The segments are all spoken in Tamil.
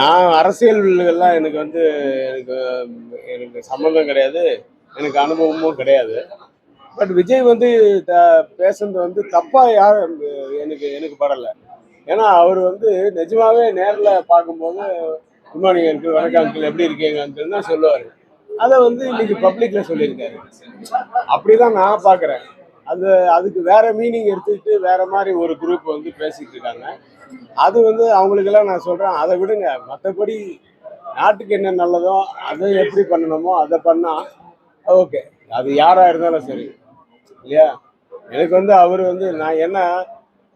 நான் அரசியல்லாம் எனக்கு வந்து எனக்கு எனக்கு சம்மந்தம் கிடையாது. எனக்கு அனுபவமும் கிடையாது. பட் விஜய் வந்து பேசுனது வந்து தப்பா யாரும் எனக்கு எனக்கு படல. ஏன்னா அவர் வந்து நிஜமாவே நேர்ல பார்க்கும்போது குட் மார்னிங் அங்கிள், வணக்கம் அங்கிள், எப்படி இருக்கீங்க அங்கிள் தான் சொல்லுவாரு. அதை வந்து இன்னைக்கு பப்ளிக்ல சொல்லியிருக்காரு. அப்படிதான் நான் பார்க்குறேன். அது அதுக்கு வேற மீனிங் எடுத்துக்கிட்டு வேற மாதிரி ஒரு குரூப் வந்து பேசிட்டு இருக்காங்க. அது வந்து அவங்களுக்கெல்லாம் நான் சொல்றேன், அதை விடுங்க. மற்றபடி நாட்டுக்கு என்ன நல்லதோ அதை எப்படி பண்ணணுமோ அதை பண்ணா ஓகே. அது யாரா இருந்தாலும் சரி, இல்லையா? எனக்கு வந்து அவர் வந்து நான் என்ன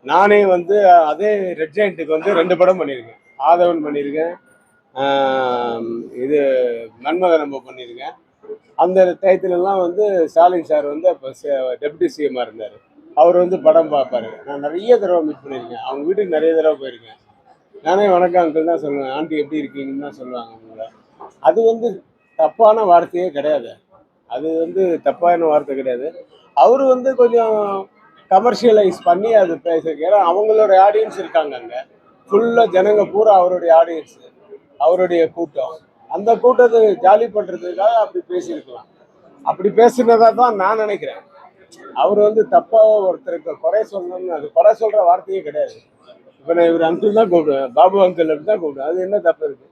நானே வந்து அதே ரெட் ஜெயண்ட்டுக்கு வந்து 2 படம் பண்ணியிருக்கேன். ஆதவன் பண்ணியிருக்கேன், இது மன்மத நம்ப பண்ணியிருக்கேன். அந்த டயத்துலலாம் வந்து ஸ்டாலின் சார் வந்து அப்போ டெப்டி சிஎம்மாக இருந்தார். அவர் வந்து படம் பார்ப்பாரு. நான் நிறைய தடவை மீட் பண்ணியிருக்கேன். அவங்க வீட்டுக்கு நிறைய தடவை போயிருக்கேன். நானே வணக்கம் அங்கிள் தான் சொல்லுவேன். ஆண்டி எப்படி இருக்கீங்கன்னு தான் சொல்லுவாங்க அவங்கள. அது வந்து தப்பான வார்த்தையே கிடையாது. அது வந்து தப்பான வார்த்தை கிடையாது. அவர் வந்து கொஞ்சம் கமர்ஷியலைஸ் பண்ணி அது பேசுறதுக்கு, ஏன்னா அவங்களோட ஆடியன்ஸ் இருக்காங்க அங்கே. ஃபுல்லாக ஜனங்க பூரா அவருடைய ஆடியன்ஸ், அவருடைய கூட்டம். அந்த கூட்டத்தை ஜாலி பண்ணுறதுக்காக அப்படி பேசியிருக்கலாம். அப்படி பேசுனதா தான் நான் நினைக்கிறேன். அவர் வந்து தப்பா ஒருத்தருக்கு குறை சொல்லணும்னு, அது குறை சொல்ற வார்த்தையே கிடையாது. இப்போ நான் இவர் அங்கிள் தான் கூப்பிடுவேன், பாபு அங்கிள் அப்படி தான் கூப்பிடுவேன். அது என்ன தப்பு இருக்கு?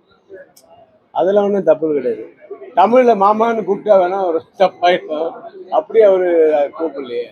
அதெல்லாம் ஒன்றும் தப்பு கிடையாது. தமிழ்ல மாமான்னு கூப்பிட்டா வேணா ஒரு தப்பாயிடும். அப்படியே அவரு கூப்பிடலையே.